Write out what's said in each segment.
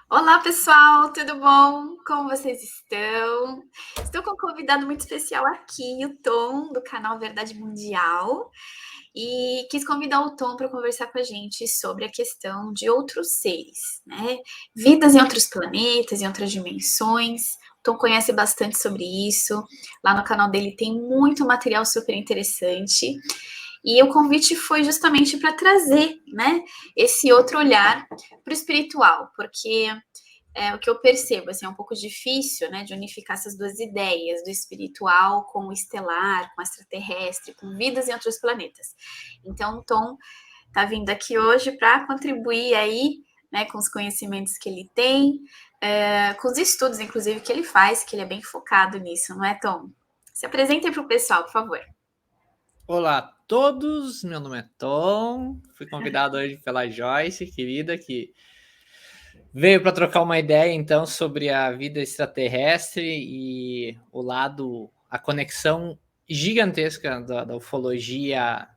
Olá, pessoal, tudo bom? Como vocês estão? Estou com um convidado muito especial aqui, o Tom, do canal Verdade Mundial, e quis convidar o Tom para conversar com a gente sobre a questão de outros seres, né? Vidas em outros planetas, em outras dimensões. O Tom conhece bastante sobre isso. Lá no canal dele tem muito material super interessante. E o convite foi justamente para trazer, né, esse outro olhar para o espiritual, porque o que eu percebo, assim, é um pouco difícil, né, de unificar essas duas ideias, do espiritual com o estelar, com o extraterrestre, com vidas em outros planetas. Então, o Tom está vindo aqui hoje para contribuir aí, né, com os conhecimentos que ele tem, com os estudos, inclusive, que ele faz, que ele é bem focado nisso, não é, Tom? Se apresente para o pessoal, por favor. Olá a todos, meu nome é Tom, fui convidado hoje pela Joyce, querida, que veio para trocar uma ideia então sobre a vida extraterrestre e a conexão gigantesca da ufologia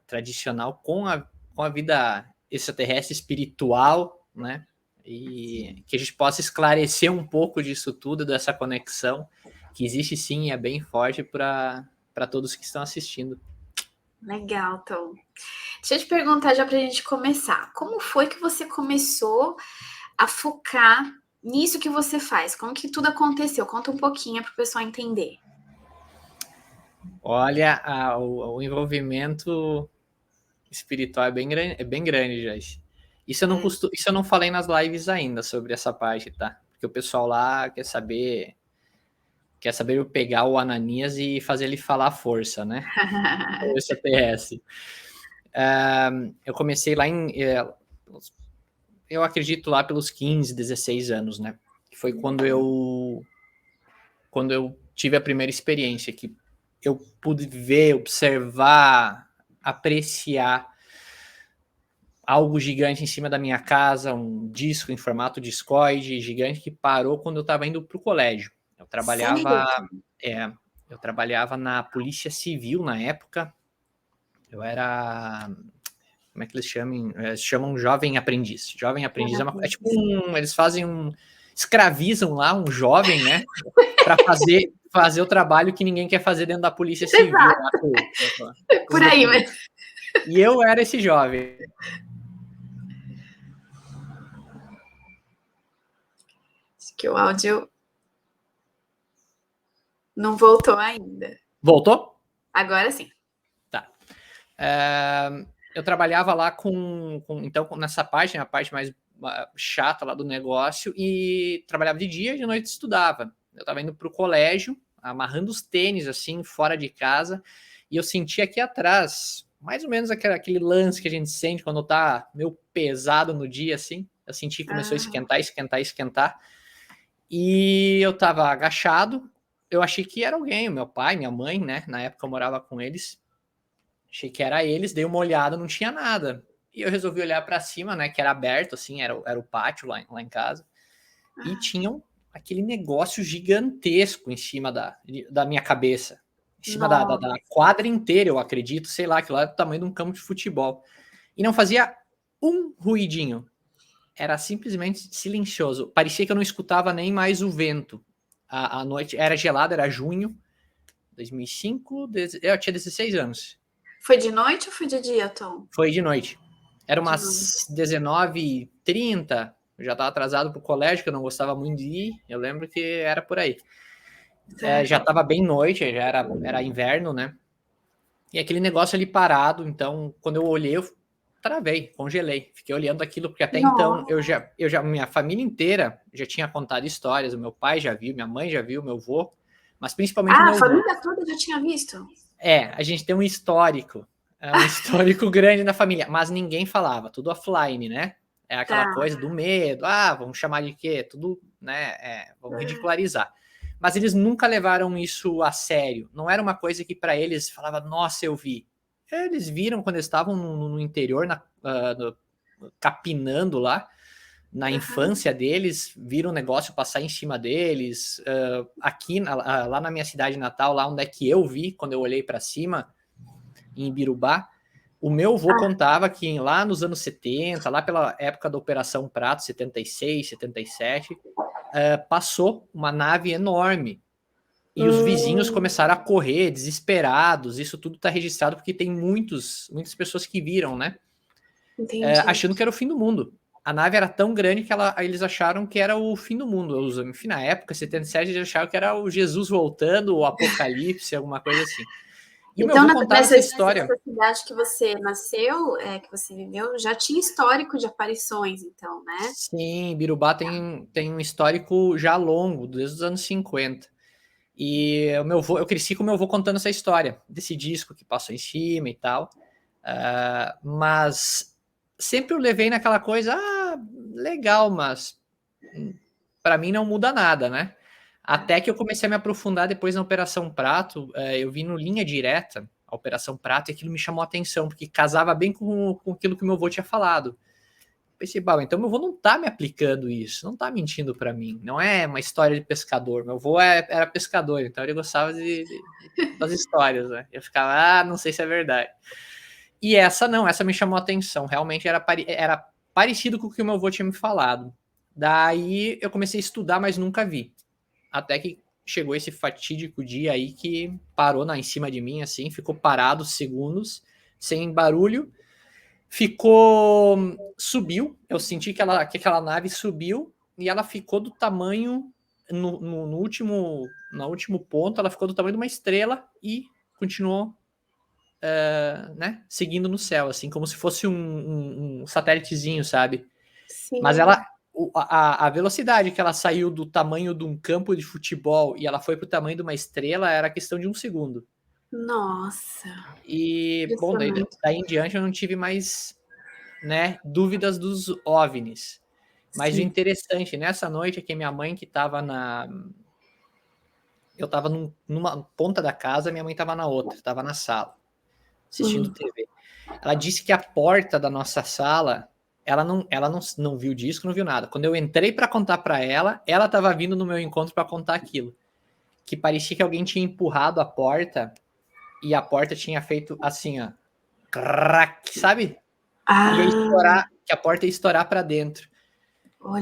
tradicional com a vida extraterrestre espiritual, né? E que a gente possa esclarecer um pouco disso tudo, dessa conexão que existe sim e é bem forte para todos que estão assistindo. Legal, Tom. Deixa eu te perguntar já para a gente começar. Como foi que você começou a focar nisso que você faz? Como que tudo aconteceu? Conta um pouquinho para o pessoal entender. Olha, o envolvimento espiritual é bem grande, Joyce. Isso eu não falei nas lives ainda sobre essa parte, tá? Porque o pessoal lá quer saber eu pegar o Ananias e fazer ele falar à força, né? O extraterrestre. Eu comecei lá eu acredito lá pelos 15, 16 anos, né? Que foi quando eu tive a primeira experiência, que eu pude ver, observar, apreciar algo gigante em cima da minha casa, um disco em formato discoide gigante que parou quando eu estava indo para o colégio. Sério, Tom? É, eu trabalhava na Polícia Civil na época. Eu era, como é que eles chamam? Eles chamam jovem aprendiz. Jovem aprendiz é tipo eles fazem escravizam lá um jovem, né, para fazer o trabalho que ninguém quer fazer dentro da Polícia Civil lá Exato, com por os aí, documentos. mas E eu era esse jovem. acho que o áudio não voltou ainda. Voltou? Agora sim. Tá. Eu trabalhava lá então nessa parte, né, a parte mais chata lá do negócio, e trabalhava de dia e de noite estudava. Eu estava indo para o colégio, amarrando os tênis assim, fora de casa, e eu senti aqui atrás, mais ou menos aquele lance que a gente sente quando tá meio pesado no dia, assim. Eu senti que começou a Ah, esquentar, esquentar, esquentar. E eu tava agachado, eu achei que era alguém, meu pai, minha mãe, né? Na época eu morava com eles. Achei que era eles, dei uma olhada, não tinha nada. E eu resolvi olhar para cima, né, que era aberto, assim, era o pátio lá em casa. E tinha aquele negócio gigantesco em cima da minha cabeça. Em cima da nossa. quadra inteira, eu acredito, sei lá, que lá é do tamanho de um campo de futebol. E não fazia um ruidinho. Era simplesmente silencioso. Parecia que eu não escutava nem mais o vento. A noite era gelada, era junho, 2005, eu tinha 16 anos. Foi de noite ou foi de dia, Tom? Foi de noite. Era De noite. umas 19h30. Eu já estava atrasado para o colégio, que eu não gostava muito de ir. Eu lembro que era por aí. Já Certo. estava bem noite, já era inverno, né? E aquele negócio ali parado. Então, quando eu olhei, eu travei, congelei. Fiquei olhando aquilo, porque até então Nossa. minha família inteira já tinha contado histórias. O meu pai já viu, minha mãe já viu, meu avô, mas principalmente o Ah, a meu avô. família toda já tinha visto? A gente tem um histórico grande na família, mas ninguém falava, tudo offline, né? É aquela Tá. coisa do medo, vamos chamar de quê? Tudo, né? Vamos ridicularizar. Mas eles nunca levaram isso a sério. Não era uma coisa que para eles falava, nossa, eu vi. Eles viram quando eles estavam no interior, capinando lá, na infância deles, viram o negócio passar em cima deles. Lá na minha cidade natal, lá onde é que eu vi, quando eu olhei para cima, em Ibirubá, O meu avô contava que lá nos anos 70, lá pela época da Operação Prato, 76, 77, passou uma nave enorme. E os vizinhos começaram a correr, desesperados. Isso tudo está registrado porque tem muitas pessoas que viram, né? Entendi. Achando que era o fim do mundo. A nave era tão grande que eles acharam que era o fim do mundo. Enfim, na época, 77, eles acharam que era o Jesus voltando, o Apocalipse, alguma coisa assim. E o meu Então, avô contava essa história. nessa cidade que você nasceu, que você viveu, já tinha histórico de aparições, então, né? Sim, Birubá tem um histórico já longo, desde os anos 50. E eu cresci com o meu avô contando essa história, desse disco que passou em cima e tal. Mas sempre eu levei naquela coisa, legal, mas para mim não muda nada, né? Até que eu comecei a me aprofundar depois na Operação Prato, eu vi no Linha Direta, a Operação Prato, e aquilo me chamou a atenção, porque casava bem com aquilo que meu avô tinha falado. Pensei, então meu avô não tá me aplicando isso, não tá mentindo para mim, não é uma história de pescador. Meu avô era pescador, então ele gostava das histórias, né? Eu ficava, não sei se é verdade. E essa me chamou a atenção, realmente era parecido com o que o meu avô tinha me falado. Daí eu comecei a estudar, mas nunca vi. Até que chegou esse fatídico dia aí que parou em cima de mim, assim, ficou parado segundos, sem barulho, subiu, eu senti que aquela nave subiu e ela ficou do tamanho, no último ponto, ela ficou do tamanho de uma estrela e continuou, né, seguindo no céu, assim, como se fosse um satélitezinho, sabe? Mas Sim. a velocidade que ela saiu do tamanho de um campo de futebol e ela foi pro tamanho de uma estrela era questão de um segundo. Nossa, E, bom, impressionante. daí em diante eu não tive mais, né, dúvidas dos OVNIs. Mas o Sim. interessante, nessa noite é que minha mãe que estava eu estava numa ponta da casa, minha mãe estava na outra, estava na sala, assistindo TV. Ela disse que a porta da nossa sala, ela não viu disco, não viu nada. Quando eu entrei para contar para ela estava vindo no meu encontro para contar aquilo. Que parecia que alguém tinha empurrado a porta e a porta tinha feito assim, ó. Crack, sabe? Ia Ah, estourar, que a porta ia estourar para dentro.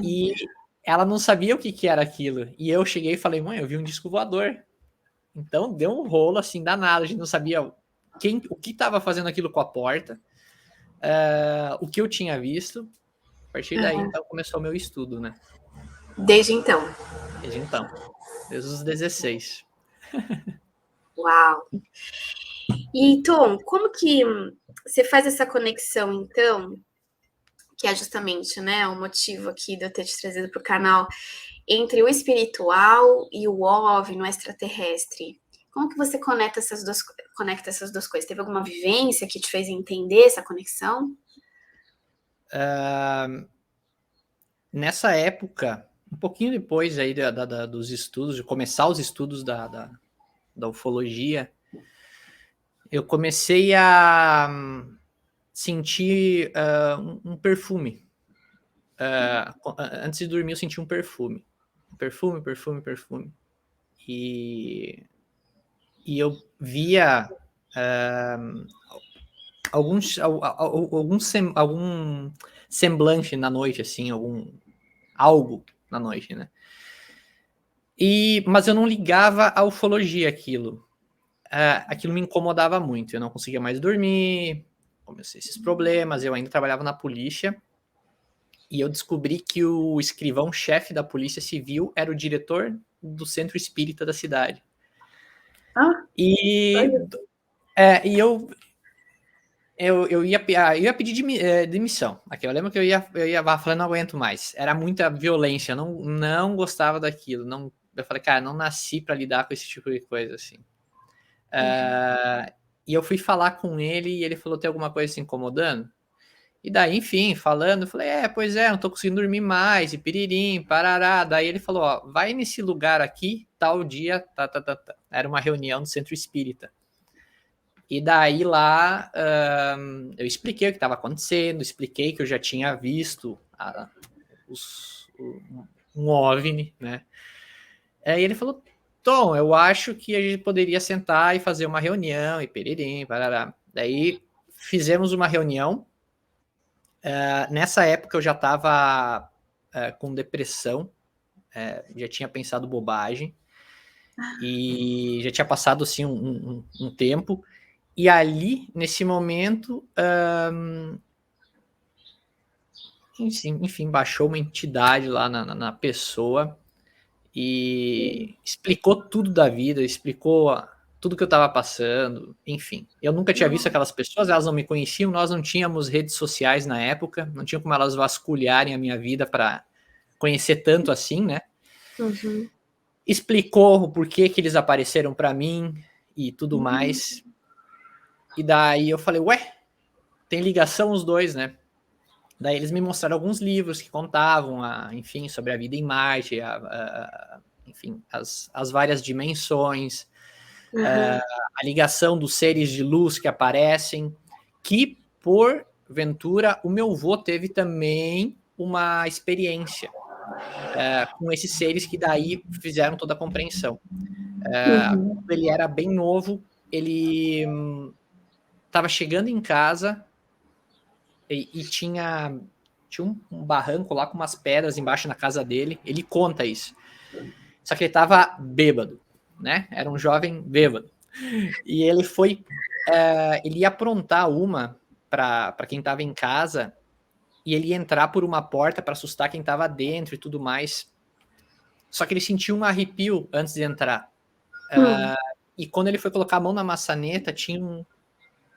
E olha. ela não sabia o que era aquilo. E eu cheguei e falei, mãe, eu vi um disco voador. Então deu um rolo assim danado. A gente não sabia o que estava fazendo aquilo com a porta, o que eu tinha visto. A partir daí, então, começou o meu estudo, né? Desde então. Desde então, desde os 16. Uau. E, Tom, como que você faz essa conexão, então, que é justamente, né, o motivo aqui de eu ter te trazido para o canal, entre o espiritual e o OVNI, o extraterrestre? Como que você conecta essas duas coisas? Teve alguma vivência que te fez entender essa conexão? Nessa época, um pouquinho depois aí dos estudos, de começar os estudos da ufologia, eu comecei a sentir um perfume. Antes de dormir, eu senti um perfume. Perfume, perfume, perfume. E eu via algum semblante na noite, assim, algo na noite, né? Mas eu não ligava a ufologia aquilo. Aquilo me incomodava muito. Eu não conseguia mais dormir, comecei esses problemas. Eu ainda trabalhava na polícia e eu descobri que o escrivão-chefe da Polícia Civil era o diretor do centro espírita da cidade. Ah, E, e eu ia pedir demissão. Aqui, eu lembro que eu ia falando, não aguento mais. Era muita violência, eu não gostava daquilo. Não, eu falei, cara, não nasci para lidar com esse tipo de coisa, assim. E eu fui falar com ele e ele falou, tem alguma coisa se incomodando? E daí, enfim, falando, eu falei, pois é, não tô conseguindo dormir mais, e piririm, parará. Daí ele falou, ó, vai nesse lugar aqui, tal dia, tá, tá, tá, tá. Era uma reunião no Centro Espírita. E daí lá, eu expliquei o que estava acontecendo, expliquei que eu já tinha visto um OVNI, né? Aí ele falou, Tom, eu acho que a gente poderia sentar e fazer uma reunião, e peririm, parará. Daí fizemos uma reunião. Nessa época eu já estava com depressão, já tinha pensado bobagem, e já tinha passado assim um tempo, e ali, nesse momento, enfim, baixou uma entidade lá na pessoa e explicou tudo da vida, explicou tudo que eu estava passando, enfim. Eu nunca tinha visto aquelas pessoas, elas não me conheciam, nós não tínhamos redes sociais na época, não tinha como elas vasculharem a minha vida para conhecer tanto assim, né? Uhum. Explicou o porquê que eles apareceram para mim e tudo mais. E daí eu falei, ué, tem ligação os dois, né? Daí eles me mostraram alguns livros que contavam, enfim, sobre a vida em Marte, enfim, as várias dimensões, a ligação dos seres de luz que aparecem, que, porventura, o meu avô teve também uma experiência com esses seres que daí fizeram toda a compreensão. Quando ele era bem novo, ele estava chegando em casa e tinha um barranco lá com umas pedras embaixo na casa dele. Ele conta isso. Só que ele estava bêbado, né? Era um jovem bêbado. E ele foi. Ele ia aprontar uma para quem estava em casa e ele ia entrar por uma porta para assustar quem estava dentro e tudo mais. Só que ele sentiu um arrepio antes de entrar. E quando ele foi colocar a mão na maçaneta,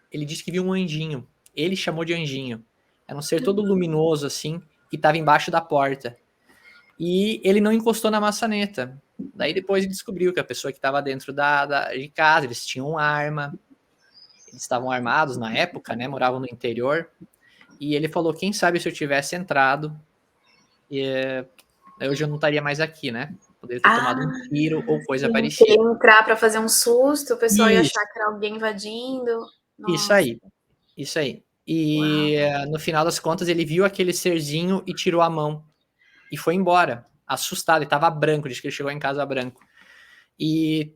ele disse que viu um anjinho. Ele chamou de anjinho. Era um ser todo luminoso, assim, que estava embaixo da porta. E ele não encostou na maçaneta. Daí depois ele descobriu que a pessoa que estava dentro de casa, eles tinham arma, eles estavam armados na época, né? Moravam no interior. E ele falou, quem sabe se eu tivesse entrado, eu já não estaria mais aqui, né? Poderia ter tomado um tiro ou coisa Sim, parecida. queria entrar para fazer um susto, o pessoal ia Isso, achar que era alguém invadindo. isso Nossa, aí. Isso aí. E uau. no final das contas ele viu aquele serzinho e tirou a mão. E foi embora, assustado. Ele tava branco, diz que ele chegou em casa branco. E,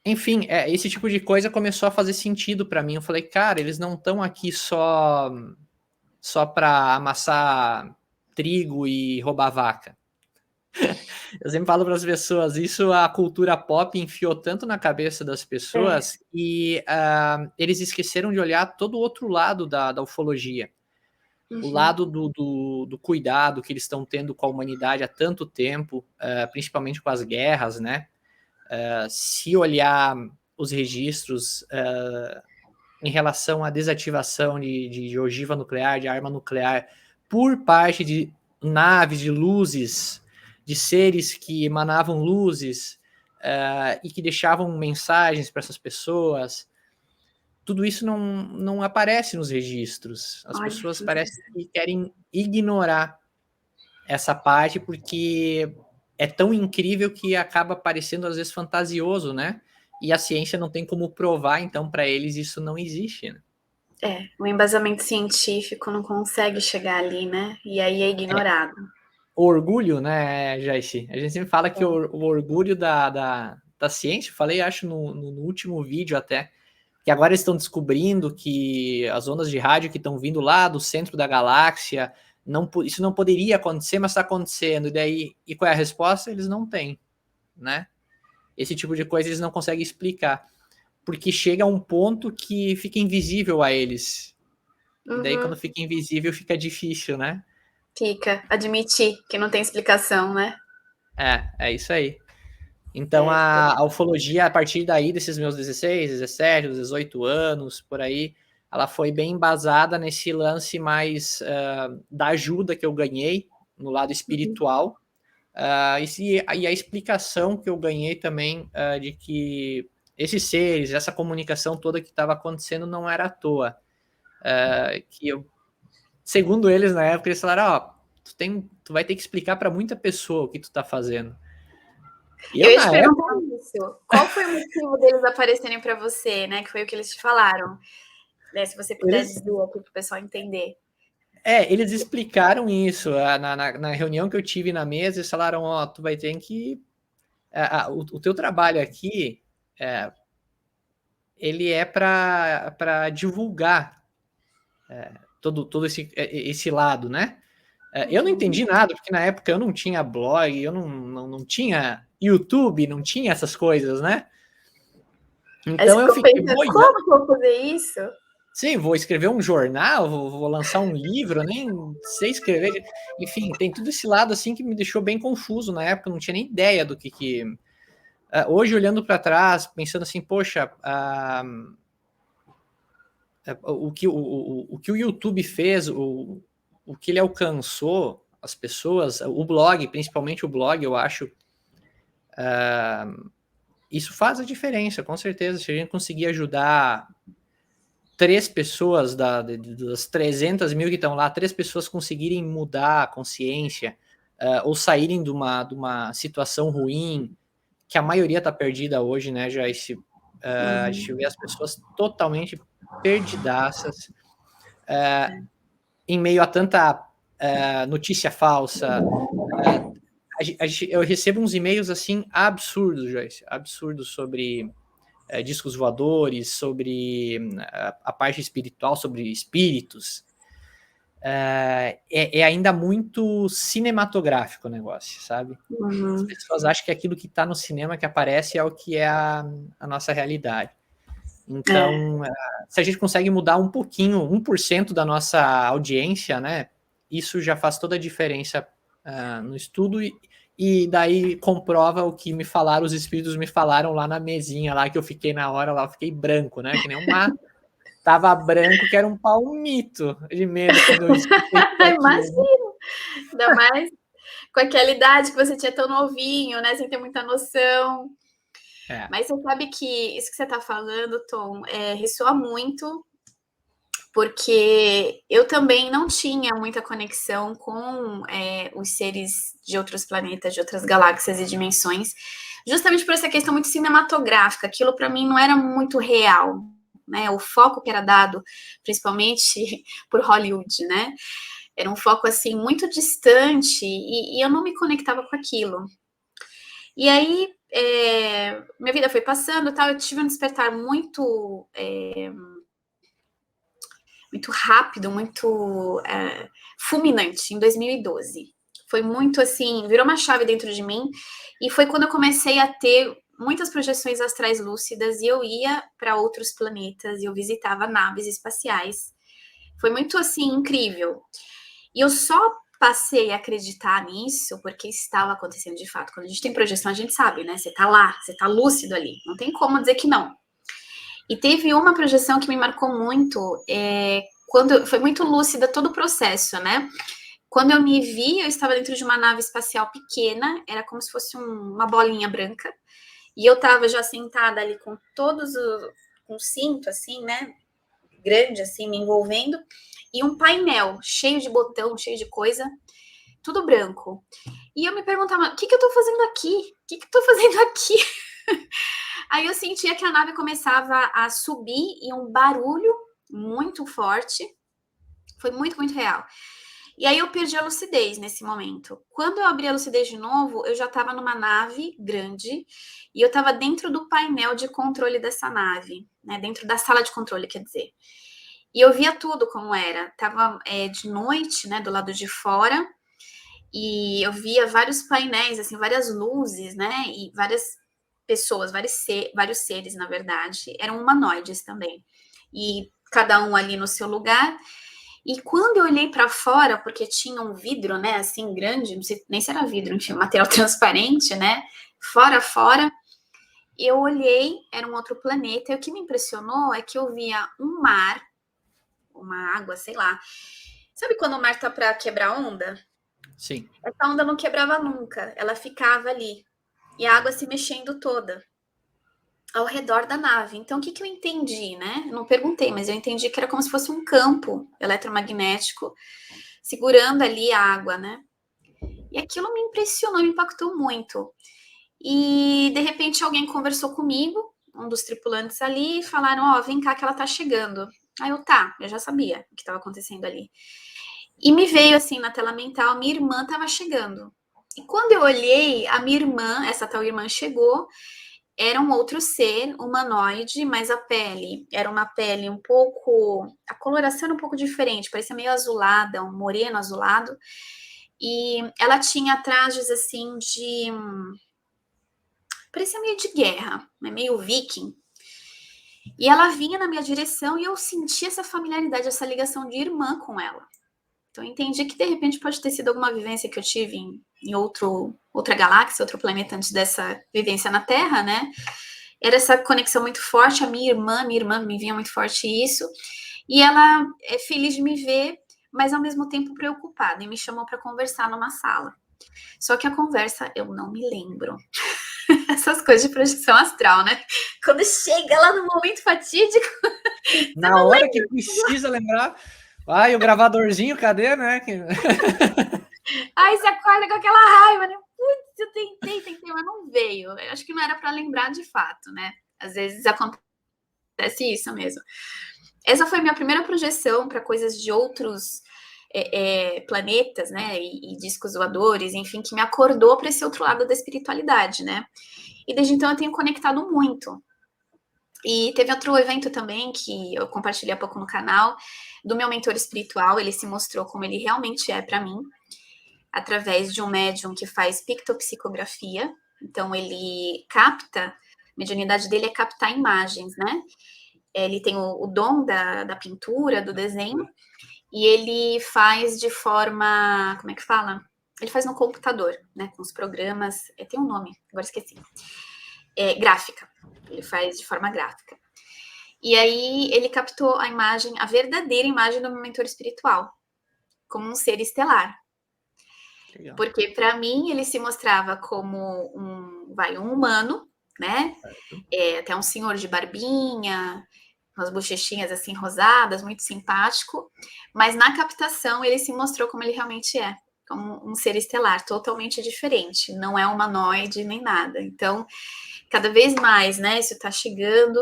enfim, esse tipo de coisa começou a fazer sentido para mim. Eu falei, cara, eles não estão aqui só para amassar trigo e roubar vaca. Eu sempre falo para as pessoas, isso a cultura pop enfiou tanto na cabeça das pessoas e eles esqueceram de olhar todo o outro lado da ufologia. O lado do cuidado que eles estão tendo com a humanidade há tanto tempo, principalmente com as guerras, né? Se olhar os registros em relação à desativação de ogiva nuclear, de arma nuclear, por parte de naves, de luzes, de seres que emanavam luzes e que deixavam mensagens para essas pessoas, tudo isso não aparece nos registros. As Olha pessoas que parecem interessante. que querem ignorar essa parte porque é tão incrível que acaba parecendo às vezes fantasioso, né? E a ciência não tem como provar, então para eles isso não existe, né? O embasamento científico não consegue chegar ali, né? E aí é ignorado. O orgulho, né, Jaice? A gente sempre fala que o orgulho da ciência, eu falei, acho, no último vídeo até, que agora eles estão descobrindo que as ondas de rádio que estão vindo lá do centro da galáxia, isso não poderia acontecer, mas está acontecendo. E qual é a resposta? Eles não têm, né? Esse tipo de coisa eles não conseguem explicar, porque chega a um ponto que fica invisível a eles. E daí, quando fica invisível, fica difícil, né? Fica. Admitir que não tem explicação, né? É isso aí. Então, É, a ufologia, a partir daí, desses meus 16, 17, 18 anos, por aí, ela foi bem embasada nesse lance mais da ajuda que eu ganhei no lado espiritual, e a explicação que eu ganhei também de que esses seres, essa comunicação toda que estava acontecendo não era à toa. Que eu, segundo eles, na época, eles falaram, ó, tu vai ter que explicar para muita pessoa o que tu tá fazendo. E eu eu, ia te na época, perguntar isso. Qual foi o motivo deles aparecerem para você, né? Que foi o que eles te falaram. Né? Se você puder eles dizer aqui para o pessoal entender. eles explicaram isso na reunião que eu tive na mesa. Eles falaram: Ó, tu vai ter que. O teu trabalho aqui, ele é para divulgar todo esse lado, né? Eu não entendi nada, porque na época eu não tinha blog, eu não tinha YouTube, não tinha essas coisas, né? Aí você Então eu ficou fiquei pensando, boiando. como que eu vou fazer isso? Sim, vou escrever um jornal, vou lançar um livro, nem sei escrever. Enfim, tem tudo esse lado assim que me deixou bem confuso na época, eu não tinha nem ideia do que. Hoje, olhando para trás, pensando assim, poxa, o que o YouTube fez, o que ele alcançou, as pessoas, o blog, principalmente o blog, eu acho, isso faz a diferença, com certeza. Se a gente conseguir ajudar 3 pessoas das 300 mil que estão lá, 3 pessoas conseguirem mudar a consciência, ou saírem de uma situação ruim, que a maioria está perdida hoje, né? Já a gente vê as pessoas totalmente perdidaças, em meio a tanta notícia falsa. Eu recebo uns e-mails assim absurdos, Joyce, absurdos sobre discos voadores, sobre a parte espiritual, sobre espíritos. É ainda muito cinematográfico o negócio, sabe? As pessoas acham que aquilo que está no cinema que aparece é o que é a nossa realidade. Então, se a gente consegue mudar um pouquinho, 1% da nossa audiência, né? Isso já faz toda a diferença no estudo e daí comprova o que me falaram, os espíritos me falaram lá na mesinha, lá que eu fiquei na hora, lá eu fiquei branco, né? Que nem um mato. Tava branco, que era um palmito de medo quando eu escutei tudo aquilo. Imagino, ainda mais com aquela idade que você tinha tão novinho, né? Sem ter muita noção. É, Mas você sabe que isso que você está falando, Tom, ressoa muito, porque eu também não tinha muita conexão com os seres de outros planetas, de outras galáxias e dimensões, justamente por essa questão muito cinematográfica. Aquilo para mim não era muito real, né? O foco que era dado, principalmente por Hollywood, né? Era um foco assim muito distante e eu não me conectava com aquilo. E aí minha vida foi passando, tal. Eu tive um despertar muito rápido, muito fulminante em 2012. Foi muito assim, virou uma chave dentro de mim e foi quando eu comecei a ter muitas projeções astrais lúcidas e eu ia para outros planetas e eu visitava naves espaciais. Foi muito assim incrível. E eu só passei a acreditar nisso porque estava acontecendo de fato. Quando a gente tem projeção, a gente sabe, né? Você tá lá, você tá lúcido ali. Não tem como dizer que não. E teve uma projeção que me marcou muito, quando foi muito lúcida todo o processo, né? Quando eu me vi, eu estava dentro de uma nave espacial pequena, era como se fosse uma bolinha branca, e eu estava já sentada ali com com cinto, assim, né? Grande, assim, me envolvendo, e um painel cheio de botão, cheio de coisa, tudo branco. E eu me perguntava, o que eu tô fazendo aqui? O que eu tô fazendo aqui? Aí eu sentia que a nave começava a subir e um barulho muito forte. Foi muito, muito real. E aí eu perdi a lucidez nesse momento. Quando eu abri a lucidez de novo, eu já estava numa nave grande e eu estava dentro do painel de controle dessa nave, né? Dentro da sala de controle, quer dizer. E eu via tudo como era. Tava de noite, né? Do lado de fora. E eu via vários painéis, assim, várias luzes, né? E várias pessoas, vários seres, na verdade. Eram humanoides também. E cada um ali no seu lugar. E quando eu olhei para fora, porque tinha um vidro, né, assim, grande, não sei nem se era vidro, enfim, material transparente, né, fora, eu olhei, era um outro planeta, e o que me impressionou é que eu via um mar, uma água, sei lá. Sabe quando o mar tá para quebrar onda? sim. Essa onda não quebrava nunca, ela ficava ali. E a água se mexendo toda ao redor da nave. Então, o que eu entendi, né? Eu não perguntei, mas eu entendi que era como se fosse um campo eletromagnético segurando ali a água, né? E aquilo me impressionou, me impactou muito. E de repente alguém conversou comigo, um dos tripulantes ali, e falaram: Ó, vem cá que ela tá chegando. Aí eu já sabia o que estava acontecendo ali. E me veio assim na tela mental: minha irmã estava chegando. E quando eu olhei, a minha irmã, essa tal irmã, chegou era um outro ser humanoide, mas a pele era uma pele um pouco, a coloração era um pouco diferente, parecia meio azulada, um moreno azulado, e ela tinha trajes assim de, parecia meio de guerra, né, meio viking. E ela vinha na minha direção e eu senti essa familiaridade, essa ligação de irmã com ela. Então eu entendi que de repente pode ter sido alguma vivência que eu tive em outra galáxia, outro planeta antes dessa vivência na Terra, né? Era essa conexão muito forte, a minha irmã me vinha muito forte isso. E ela é feliz de me ver, mas ao mesmo tempo preocupada, e me chamou para conversar numa sala. Só que a conversa eu não me lembro. Essas coisas de projeção astral, né? Quando chega lá no momento fatídico, você Na não hora lembra. que precisa lembrar. Ai, o gravadorzinho, cadê, né? Aí você acorda com aquela raiva, né? Putz, eu tentei, mas não veio. Eu acho que não era para lembrar de fato, né? Às vezes acontece isso mesmo. Essa foi minha primeira projeção para coisas de outros planetas, né? E discos voadores, enfim, que me acordou para esse outro lado da espiritualidade, né? E desde então eu tenho conectado muito. E teve outro evento também que eu compartilhei há pouco no canal, do meu mentor espiritual. Ele se mostrou como ele realmente é para mim, através de um médium que faz pictopsicografia. Então, ele capta, a mediunidade dele é captar imagens, né? Ele tem o dom da pintura, do desenho, e ele faz de forma, como é que fala? Ele faz no computador, né? Com os programas, tem um nome, agora esqueci. Gráfica. Ele faz de forma gráfica. E aí ele captou a imagem, a verdadeira imagem do meu mentor espiritual, como um ser estelar. Legal. Porque para mim ele se mostrava como um humano, né? Até um senhor de barbinha, umas bochechinhas assim rosadas, muito simpático. Mas na captação ele se mostrou como ele realmente é, como um ser estelar, totalmente diferente. Não é humanoide nem nada. Então, cada vez mais, né? Isso está chegando.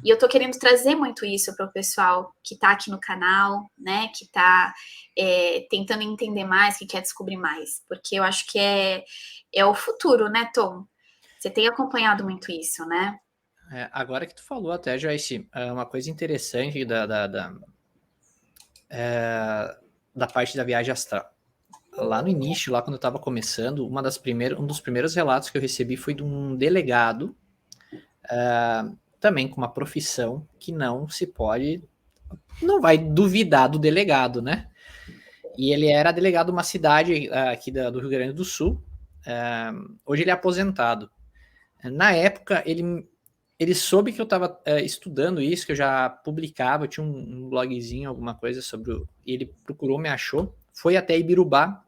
E eu estou querendo trazer muito isso para o pessoal que está aqui no canal, né? Que está tentando entender mais, que quer descobrir mais. Porque eu acho que é o futuro, né, Tom? Você tem acompanhado muito isso, né? Agora que tu falou até, Joyce, uma coisa interessante da parte da viagem astral. Lá no início, lá quando eu estava começando, um dos primeiros relatos que eu recebi foi de um delegado, também com uma profissão que não vai duvidar do delegado, né? E ele era delegado de uma cidade aqui do Rio Grande do Sul. Hoje ele é aposentado. Na época, ele soube que eu estava estudando isso, que eu já publicava, eu tinha um blogzinho, alguma coisa sobre e ele procurou, me achou, foi até Ibirubá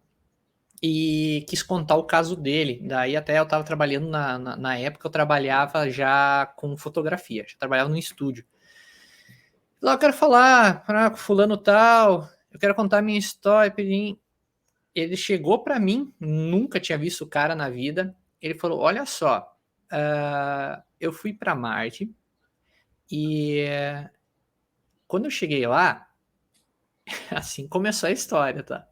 e quis contar o caso dele. Daí até eu estava trabalhando, na época eu trabalhava já com fotografia, já trabalhava no estúdio. Lá eu quero falar para fulano tal, eu quero contar minha história, pedim. Ele chegou para mim, nunca tinha visto o cara na vida, ele falou, olha só, eu fui para Marte e quando eu cheguei lá, assim começou a história, tá?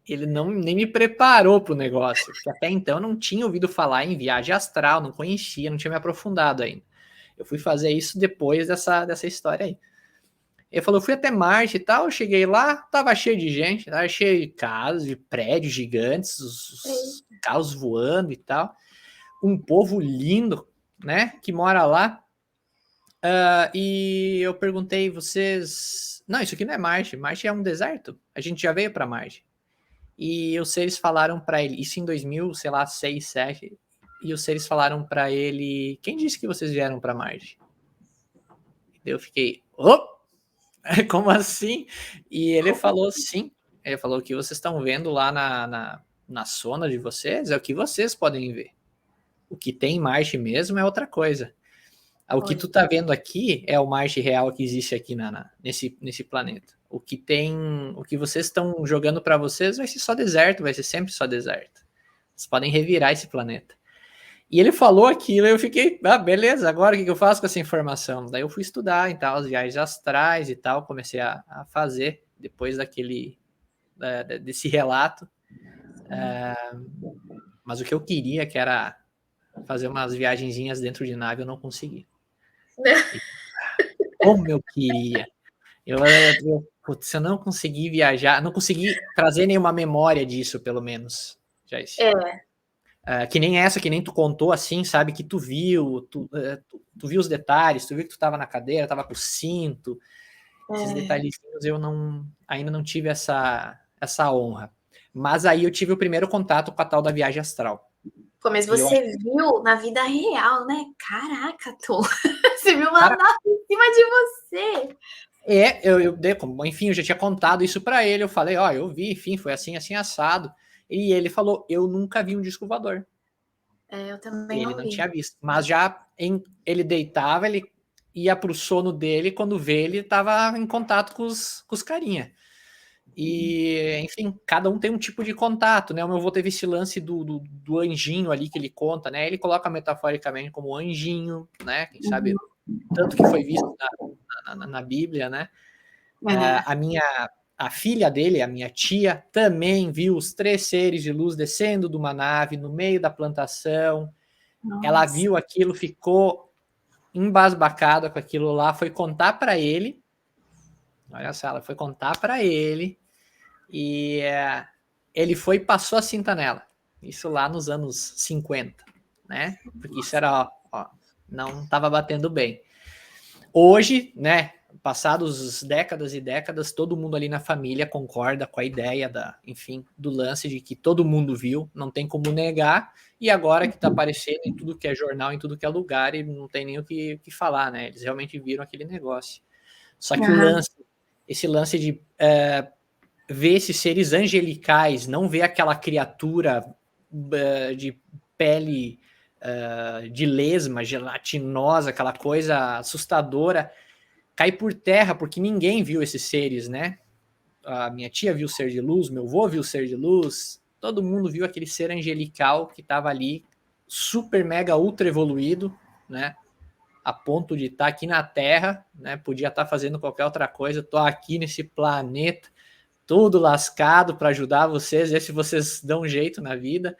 Ele nem me preparou para o negócio, porque até então eu não tinha ouvido falar em viagem astral, não conhecia, não tinha me aprofundado ainda. Eu fui fazer isso depois dessa história aí. Ele falou, fui até Marte e tal, cheguei lá, tava cheio de gente, tava cheio de casas, de prédios gigantes, os carros voando e tal. Um povo lindo, né, que mora lá. E eu perguntei, vocês... Não, isso aqui não é Marte, Marte é um deserto. A gente já veio para Marte. E os seres falaram para ele, isso em 2000, sei lá, 6, 7, e os seres falaram para ele, quem disse que vocês vieram para Marte? Eu fiquei, como assim? E ele falou, sim, ele falou que vocês estão vendo lá na zona de vocês, é o que vocês podem ver. O que tem em Marte mesmo é outra coisa. O que tu tá vendo aqui é o Marte real que existe aqui nesse planeta. O que vocês estão jogando para vocês vai ser só deserto, vai ser sempre só deserto. Vocês podem revirar esse planeta. E ele falou aquilo, e eu fiquei, beleza, agora o que eu faço com essa informação? Daí eu fui estudar e tal, as viagens astrais e tal, comecei a fazer depois desse relato. Mas o que eu queria, que era fazer umas viagenzinhas dentro de nave, eu não consegui. E, como eu queria. Putz, eu não consegui viajar, não consegui trazer nenhuma memória disso, pelo menos, Joyce. Que nem essa, que nem tu contou, assim, sabe, que tu viu, tu viu os detalhes, tu viu que tu tava na cadeira, tava com o cinto, esses detalhezinhos eu ainda não tive essa honra. Mas aí eu tive o primeiro contato com a tal da viagem astral. Pô, mas E eu você viu na vida real, né? Caraca, Tom. Você viu uma Cara, nave em cima de você. Enfim, eu já tinha contado isso pra ele. Eu falei, ó, eu vi, enfim, foi assim, assim, assado. E ele falou, eu nunca vi um disco voador. Eu também Ele não não vi. tinha visto. Mas já ele deitava, ele ia pro sono dele, quando vê, ele tava em contato com os carinha. E, enfim, cada um tem um tipo de contato, né? O meu avô teve esse lance do anjinho ali que ele conta, né? Ele coloca metaforicamente como anjinho, né? Quem sabe, tanto que foi visto na Bíblia, né? A filha dele, a minha tia, também viu os 3 seres de luz descendo de uma nave no meio da plantação. Ela Nossa. viu aquilo, ficou embasbacada com aquilo lá, foi contar para ele. Olha só, ela foi contar para ele e ele foi e passou a cinta nela. Isso lá nos anos 50, né? Porque isso era, ó, não estava batendo bem. Hoje, né, passados décadas e décadas, todo mundo ali na família concorda com a ideia enfim, do lance de que todo mundo viu, não tem como negar, e agora que tá aparecendo em tudo que é jornal, em tudo que é lugar, e não tem nem o que falar, né? Eles realmente viram aquele negócio. Só que esse lance de ver esses seres angelicais, não ver aquela criatura de pele de lesma, gelatinosa, aquela coisa assustadora, cai por terra, porque ninguém viu esses seres, né? A minha tia viu o ser de luz, meu avô viu o ser de luz, todo mundo viu aquele ser angelical que estava ali, super, mega, ultra evoluído, né? A ponto de estar aqui na Terra, né? Podia estar fazendo qualquer outra coisa, tô aqui nesse planeta, tudo lascado para ajudar vocês, ver se vocês dão um jeito na vida.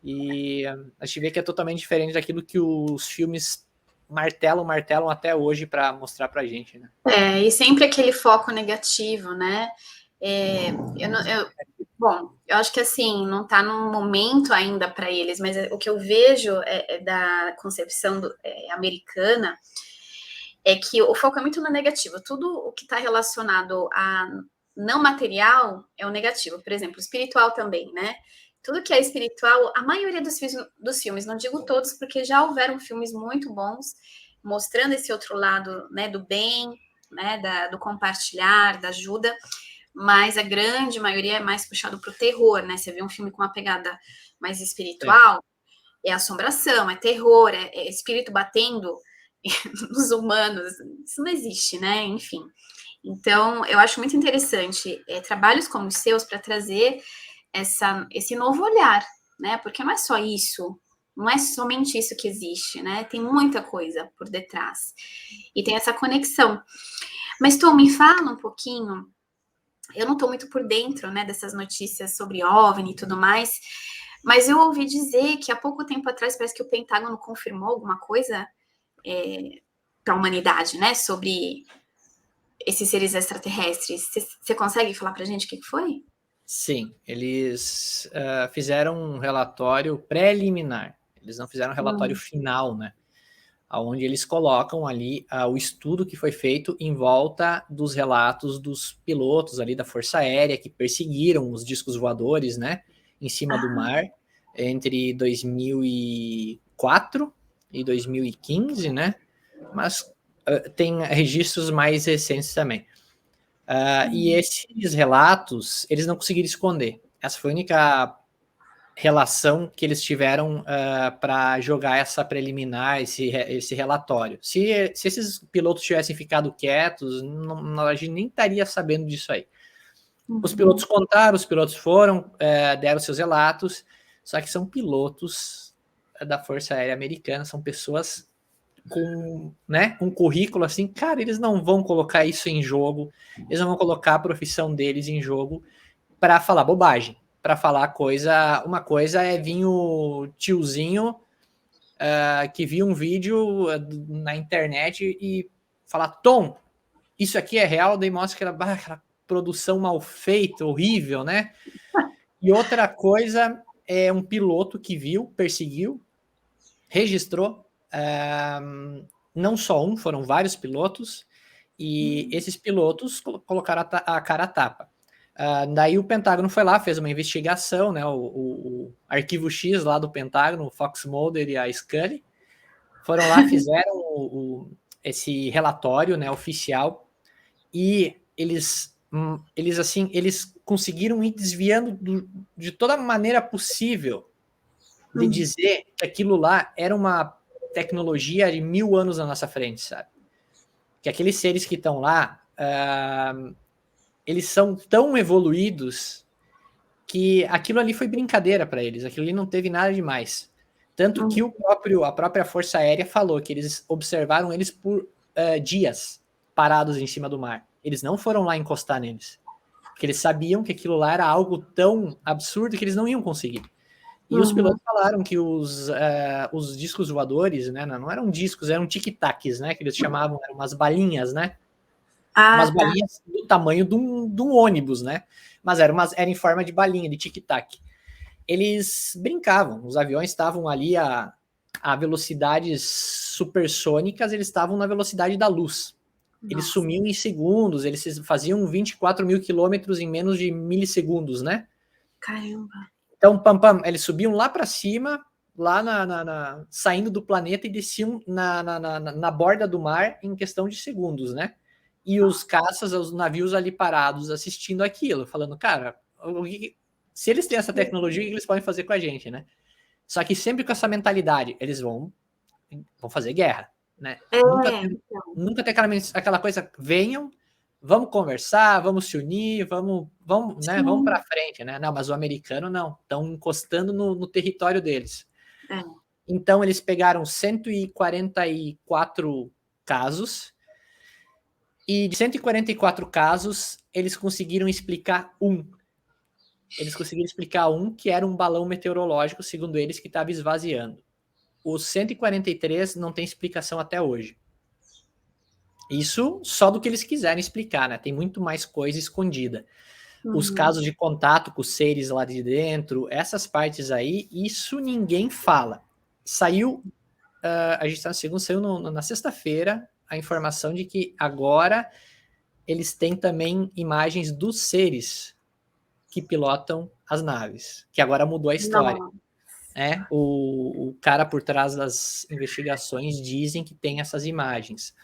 E a gente vê que é totalmente diferente daquilo que os filmes martelam até hoje para mostrar pra gente, né? E sempre aquele foco negativo, né? Bom, eu acho que assim, não está no momento ainda para eles, mas o que eu vejo da concepção americana é que o foco é muito no negativo. Tudo o que está relacionado a não material é o negativo. Por exemplo, espiritual também, né? Tudo que é espiritual, a maioria dos filmes, não digo todos, porque já houveram filmes muito bons mostrando esse outro lado, né, do bem, né, do compartilhar, da ajuda, mas a grande maioria é mais puxado para o terror, né? Você vê um filme com uma pegada mais espiritual, é assombração, é terror, é espírito batendo nos humanos, isso não existe, né? Enfim. Então, eu acho muito interessante trabalhos como os seus para trazer esse novo olhar, né? Porque não é só isso, não é somente isso que existe, né? Tem muita coisa por detrás. E tem essa conexão. Mas, Tom, me fala um pouquinho. Eu não estou muito por dentro, né, dessas notícias sobre OVNI e tudo mais, mas eu ouvi dizer que há pouco tempo atrás parece que o Pentágono confirmou alguma coisa para a humanidade, né, sobre esses seres extraterrestres. Você consegue falar para a gente o que foi? Sim, eles fizeram um relatório preliminar. Eles não fizeram um relatório final, né? Onde eles colocam ali o estudo que foi feito em volta dos relatos dos pilotos ali da Força Aérea que perseguiram os discos voadores, né? Em cima do mar, entre 2004 e 2015, né? Mas tem registros mais recentes também. E esses relatos, eles não conseguiram esconder. Essa foi a única relação que eles tiveram para jogar essa preliminar, esse relatório. Se esses pilotos tivessem ficado quietos, a gente nem estaria sabendo disso aí. Os pilotos contaram, os pilotos foram, deram seus relatos, só que são pilotos da Força Aérea Americana, são pessoas com currículo assim, cara, eles não vão colocar isso em jogo, eles não vão colocar a profissão deles em jogo para falar bobagem, para falar coisa. Uma coisa é vir o tiozinho que viu um vídeo na internet e falar, Tom, isso aqui é real, daí mostra aquela produção mal feita, horrível, né? E outra coisa é um piloto que viu, perseguiu, registrou, não só um, foram vários pilotos, e esses pilotos colocaram a cara a tapa. Daí o Pentágono foi lá, fez uma investigação, né, o arquivo X lá do Pentágono, o Fox Mulder e a Scully, foram lá, fizeram esse relatório, né, oficial, e eles conseguiram ir desviando de toda maneira possível de dizer que aquilo lá era uma tecnologia de 1000 anos na nossa frente, sabe? Que aqueles seres que estão lá, eles são tão evoluídos que aquilo ali foi brincadeira para eles, aquilo ali não teve nada demais. Tanto que a própria Força Aérea falou que eles observaram eles por dias parados em cima do mar. Eles não foram lá encostar neles, porque eles sabiam que aquilo lá era algo tão absurdo que eles não iam conseguir. E os pilotos falaram que os discos voadores, né, não eram discos, eram tic-tacs, né, que eles chamavam, eram umas balinhas, né, umas balinhas do tamanho de um ônibus, né, mas era em forma de balinha, de tic-tac. Eles brincavam, os aviões estavam ali a velocidades supersônicas, eles estavam na velocidade da luz. Eles sumiam em segundos, eles faziam 24 mil quilômetros em menos de milissegundos, né? Caramba. Então, eles subiam lá para cima, lá saindo do planeta e desciam na borda do mar em questão de segundos, né? E os caças, os navios ali parados assistindo aquilo, falando, cara, se eles têm essa tecnologia, o que eles podem fazer com a gente, né? Só que sempre com essa mentalidade, eles vão fazer guerra, né? Nunca tem aquela coisa, venham, vamos conversar, vamos se unir, vamos para frente, né? Não, mas o americano não, estão encostando no território deles. Então eles pegaram 144 casos e de 144 casos eles conseguiram explicar um. Eles conseguiram explicar um que era um balão meteorológico, segundo eles, que estava esvaziando. Os 143 não tem explicação até hoje. Isso só do que eles quiserem explicar, né? Tem muito mais coisa escondida. Os casos de contato com os seres lá de dentro, essas partes aí, isso ninguém fala. Saiu, a gente está no segundo, saiu na sexta-feira a informação de que agora eles têm também imagens dos seres que pilotam as naves, que agora mudou a história. O cara por trás das investigações dizem que tem essas imagens.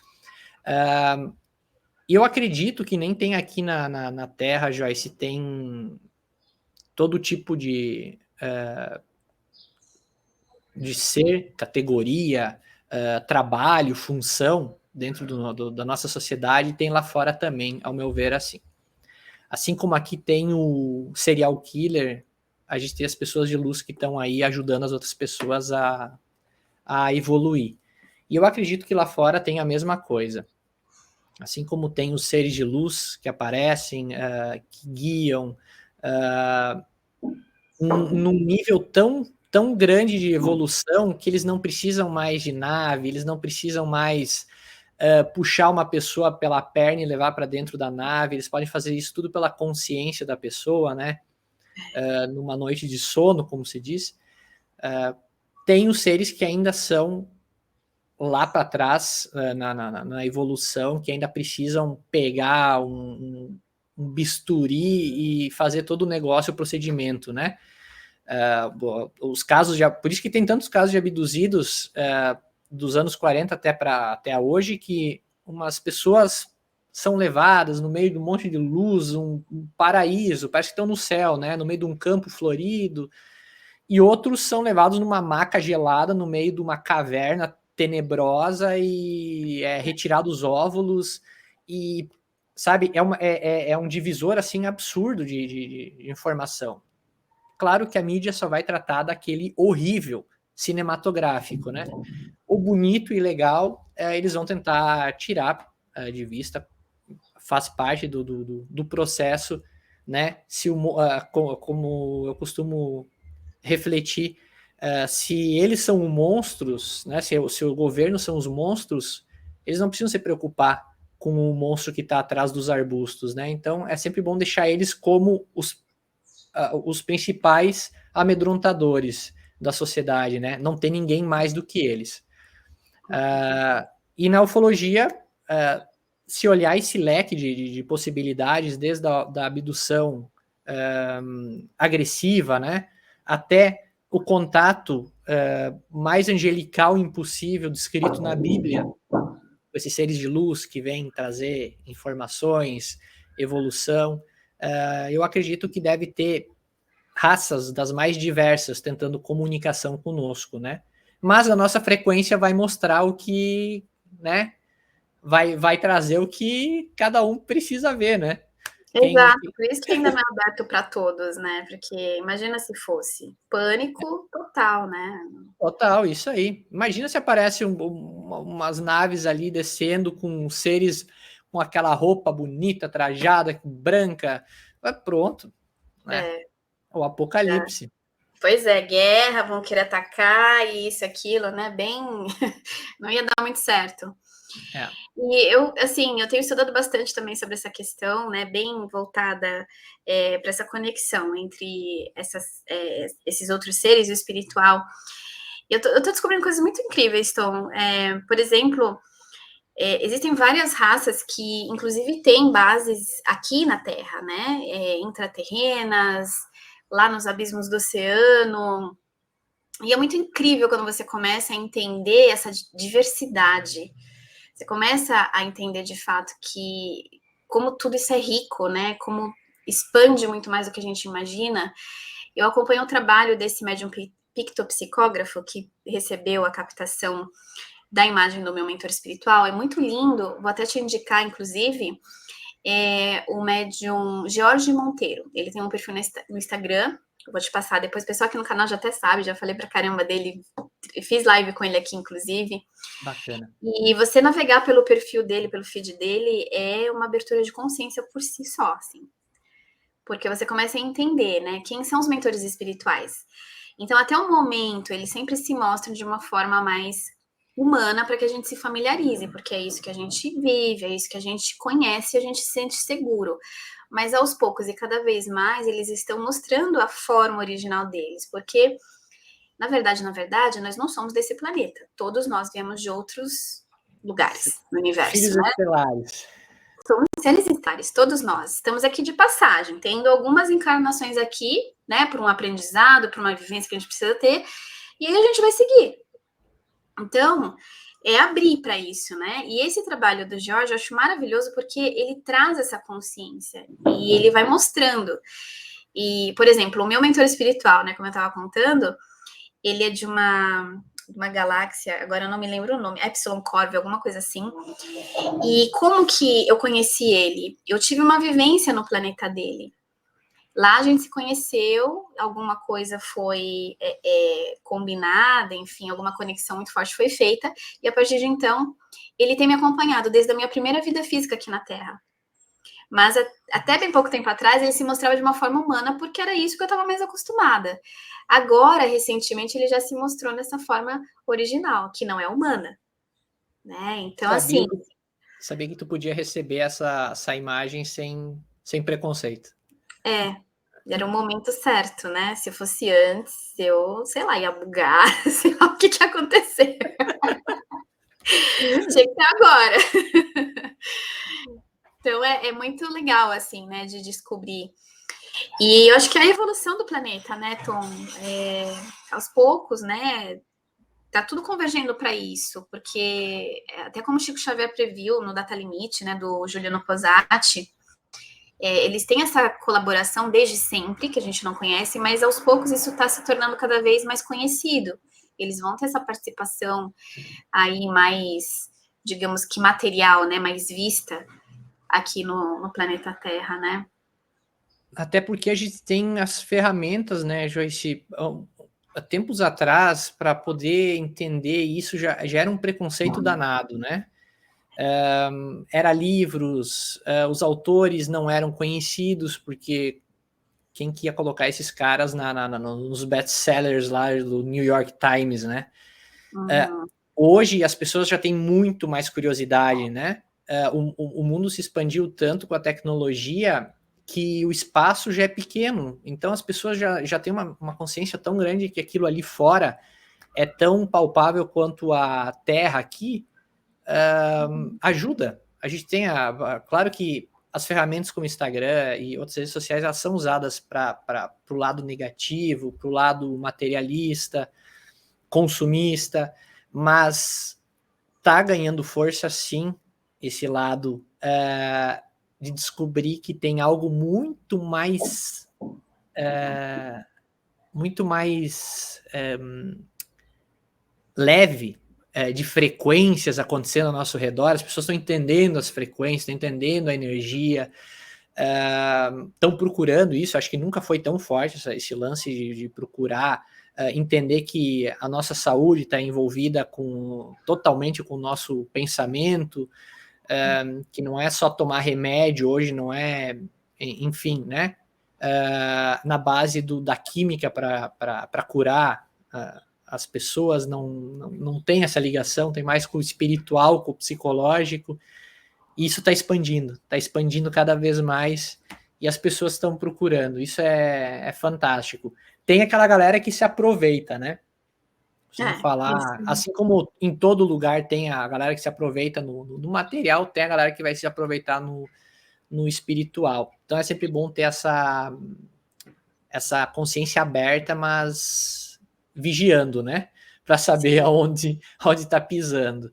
E eu acredito que nem tem aqui na Terra, Joyce, tem todo tipo de ser, categoria, trabalho, função dentro da nossa sociedade, tem lá fora também, ao meu ver, assim. Assim como aqui tem o serial killer, a gente tem as pessoas de luz que estão aí ajudando as outras pessoas a evoluir. E eu acredito que lá fora tem a mesma coisa. Assim como tem os seres de luz que aparecem, que guiam, num nível tão grande de evolução que eles não precisam mais de nave, eles não precisam mais puxar uma pessoa pela perna e levar para dentro da nave, eles podem fazer isso tudo pela consciência da pessoa, né? Numa noite de sono, como se diz. Tem os seres que ainda são lá para trás, na evolução, que ainda precisam pegar um bisturi e fazer todo o negócio, o procedimento, né? Os casos por isso que tem tantos casos de abduzidos dos anos 40 até hoje, que umas pessoas são levadas no meio de um monte de luz, um paraíso, parece que estão no céu, né? No meio de um campo florido, e outros são levados numa maca gelada no meio de uma caverna tenebrosa e retirados os óvulos e, sabe, é um divisor assim absurdo de informação. Claro que a mídia só vai tratar daquele horrível cinematográfico, né? O bonito e legal, eles vão tentar tirar de vista, faz parte do processo, né? Como eu costumo refletir, se eles são monstros, né, se o governo são os monstros, eles não precisam se preocupar com o monstro que está atrás dos arbustos, né? Então é sempre bom deixar eles como os principais amedrontadores da sociedade, né? Não tem ninguém mais do que eles. E na ufologia, se olhar esse leque de possibilidades, desde da abdução agressiva, né, até o contato mais angelical impossível descrito na Bíblia, esses seres de luz que vêm trazer informações, evolução, eu acredito que deve ter raças das mais diversas tentando comunicação conosco, né? Mas a nossa frequência vai mostrar o que, né? Vai trazer o que cada um precisa ver, né? Exato, por isso que ainda não é aberto para todos, né? Porque imagina se fosse pânico total, né? Total, isso aí. Imagina se aparece umas naves ali descendo com seres com aquela roupa bonita, trajada, branca. Pronto, né? O apocalipse. Pois é, guerra, vão querer atacar e isso, aquilo, né? Bem, não ia dar muito certo. E eu, assim, eu tenho estudado bastante também sobre essa questão, né? Bem voltada para essa conexão entre esses outros seres e o espiritual. Eu tô descobrindo coisas muito incríveis, Tom. Por exemplo, existem várias raças que, inclusive, têm bases aqui na Terra, né? Intraterrenas, lá nos abismos do oceano. E é muito incrível quando você começa a entender essa diversidade. Você começa a entender de fato que como tudo isso é rico, né? Como expande muito mais do que a gente imagina. Eu acompanho o trabalho desse médium pictopsicógrafo que recebeu a captação da imagem do meu mentor espiritual. É muito lindo. Vou até te indicar, inclusive, o médium Jorge Monteiro. Ele tem um perfil no Instagram. Eu vou te passar depois. O pessoal aqui no canal já até sabe, já falei pra caramba dele. Fiz live com ele aqui, inclusive. Bacana. E você navegar pelo perfil dele, pelo feed dele, é uma abertura de consciência por si só, assim. Porque você começa a entender, né? Quem são os mentores espirituais. Então, até o momento, eles sempre se mostram de uma forma mais humana para que a gente se familiarize, porque é isso que a gente vive, é isso que a gente conhece e a gente se sente seguro. Mas aos poucos e cada vez mais, eles estão mostrando a forma original deles, porque, na verdade, nós não somos desse planeta. Todos nós viemos de outros lugares no universo, Filhos né? estelares. Somos seres estelares, todos nós. Estamos aqui de passagem, tendo algumas encarnações aqui, né, por um aprendizado, por uma vivência que a gente precisa ter, e aí a gente vai seguir. Então, é abrir para isso, né? E esse trabalho do Jorge eu acho maravilhoso porque ele traz essa consciência e ele vai mostrando. E, por exemplo, o meu mentor espiritual, né, como eu estava contando, ele é de uma galáxia, agora eu não me lembro o nome, Epsilon Corvi, alguma coisa assim. E como que eu conheci ele? Eu tive uma vivência no planeta dele. Lá a gente se conheceu, alguma coisa foi combinada, enfim, alguma conexão muito forte foi feita, e a partir de então, ele tem me acompanhado desde a minha primeira vida física aqui na Terra. Mas até bem pouco tempo atrás, ele se mostrava de uma forma humana, porque era isso que eu estava mais acostumada. Agora, recentemente, ele já se mostrou nessa forma original, que não é humana. Né? Então, assim... Sabia que tu podia receber essa imagem sem preconceito. Era o momento certo, né? Se fosse antes, eu, sei lá, ia bugar, sei lá o que aconteceu. Tinha que ser agora. Então, é muito legal, assim, né, de descobrir. E eu acho que é a evolução do planeta, né, Tom? Aos poucos, né, tá tudo convergendo para isso, porque até como o Chico Xavier previu no Data Limite, né, do Juliano Posati, eles têm essa colaboração desde sempre, que a gente não conhece, mas aos poucos isso está se tornando cada vez mais conhecido. Eles vão ter essa participação aí mais, digamos que material, né, mais vista aqui no planeta Terra, né? Até porque a gente tem as ferramentas, né, Joyce, há tempos atrás, para poder entender isso, já era um preconceito danado, né? Era livros, os autores não eram conhecidos, porque quem que ia colocar esses caras nos best-sellers lá do New York Times, né? Hoje as pessoas já têm muito mais curiosidade, né? O mundo se expandiu tanto com a tecnologia que o espaço já é pequeno. Então as pessoas já têm uma consciência tão grande que aquilo ali fora é tão palpável quanto a Terra aqui. Ajuda. A gente tem, claro que as ferramentas como Instagram e outras redes sociais, elas são usadas para o lado negativo, para o lado materialista, consumista, mas tá ganhando força sim esse lado de descobrir que tem algo muito mais leve, de frequências acontecendo ao nosso redor. As pessoas estão entendendo as frequências, estão entendendo a energia, estão procurando isso. Acho que nunca foi tão forte esse lance de procurar entender que a nossa saúde está envolvida totalmente com o nosso pensamento, que não é só tomar remédio hoje, não é, enfim, né? Na base da química para curar as pessoas, não tem essa ligação, tem mais com o espiritual, com o psicológico, e isso está expandindo cada vez mais, e as pessoas estão procurando, isso é fantástico. Tem aquela galera que se aproveita, né? Vamos falar, assim como em todo lugar tem a galera que se aproveita no material, tem a galera que vai se aproveitar no espiritual. Então é sempre bom ter essa consciência aberta, mas vigiando, né? Para saber aonde está pisando.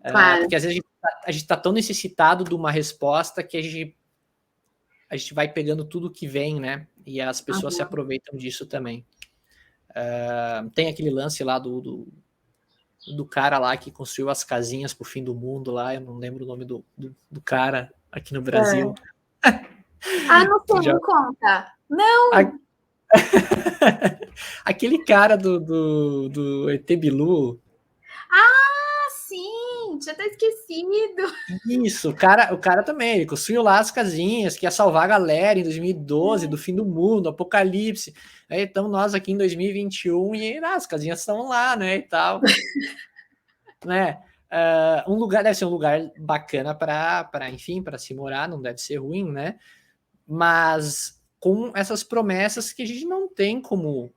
Claro. Porque às vezes a gente está tão necessitado de uma resposta que a gente vai pegando tudo que vem, né? E as pessoas se aproveitam disso também. Tem aquele lance lá do cara lá que construiu as casinhas pro fim do mundo lá, eu não lembro o nome do cara aqui no Brasil. Não sei, me conta. Não! Aquele cara do ET Bilu. Sim! Tinha até esquecido. Isso, o cara também, ele construiu lá as casinhas, que ia salvar a galera em 2012, do fim do mundo, apocalipse. Aí estamos nós aqui em 2021 e as casinhas estão lá, né, e tal. Né? Deve ser um lugar bacana para enfim, para se morar, não deve ser ruim, né? Mas com essas promessas que a gente não tem como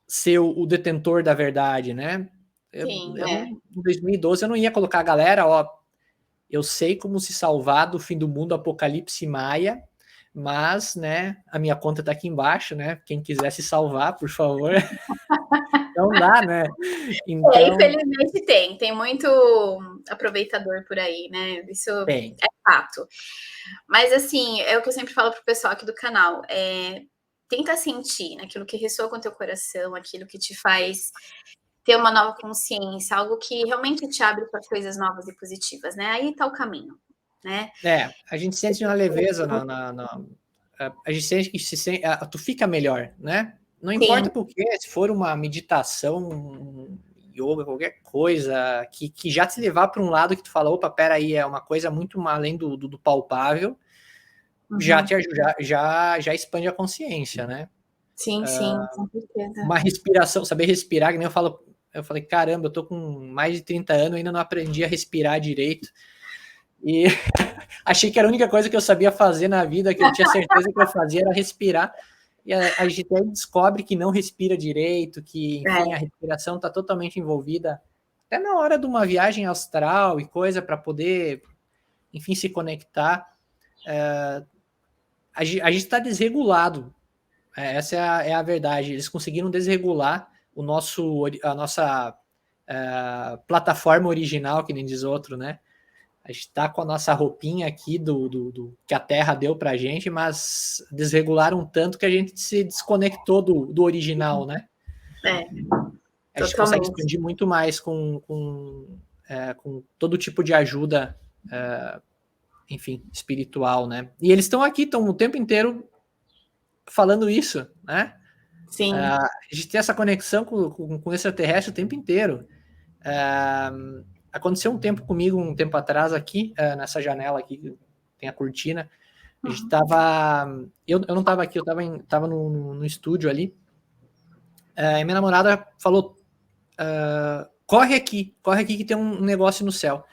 ser o detentor da verdade, né? Sim, em 2012 eu não ia colocar a galera, ó, eu sei como se salvar do fim do mundo, apocalipse maia, mas, né, a minha conta tá aqui embaixo, né? Quem quiser se salvar, por favor. Não dá, né? Então... infelizmente tem muito aproveitador por aí, né? Isso é fato. Mas assim, é o que eu sempre falo pro pessoal aqui do canal, tenta sentir naquilo que ressoa com o teu coração, aquilo que te faz ter uma nova consciência, algo que realmente te abre para coisas novas e positivas, né? Aí tá o caminho, né? A gente sente uma leveza a gente sente que tu fica melhor, né? Não importa por quê, se for uma meditação, um yoga, qualquer coisa que já te levar para um lado que tu fala, opa, peraí, é uma coisa muito além do palpável, já te ajuda, já expande a consciência, né? Sim, com certeza. Uma respiração, saber respirar, que nem eu falei, caramba, eu tô com mais de 30 anos, ainda não aprendi a respirar direito. E achei que era a única coisa que eu sabia fazer na vida, que eu tinha certeza que eu fazia era respirar. E a gente até descobre que não respira direito, que, enfim, a respiração está totalmente envolvida, até na hora de uma viagem astral e coisa, para poder, enfim, se conectar. A gente está desregulado. Essa é a verdade. Eles conseguiram desregular a nossa plataforma original, que nem diz outro, né? A gente está com a nossa roupinha aqui do que a Terra deu para a gente, mas desregularam tanto que a gente se desconectou do original, né? A gente consegue expandir muito mais com todo tipo de ajuda, enfim, espiritual, né? E eles estão aqui, estão o tempo inteiro falando isso, né? Sim. A gente tem essa conexão com o extraterrestre o tempo inteiro. Aconteceu um tempo comigo, um tempo atrás aqui, nessa janela aqui, tem a cortina, A gente tava... Eu não tava aqui, eu tava no estúdio ali. E minha namorada falou, corre aqui que tem um negócio no céu.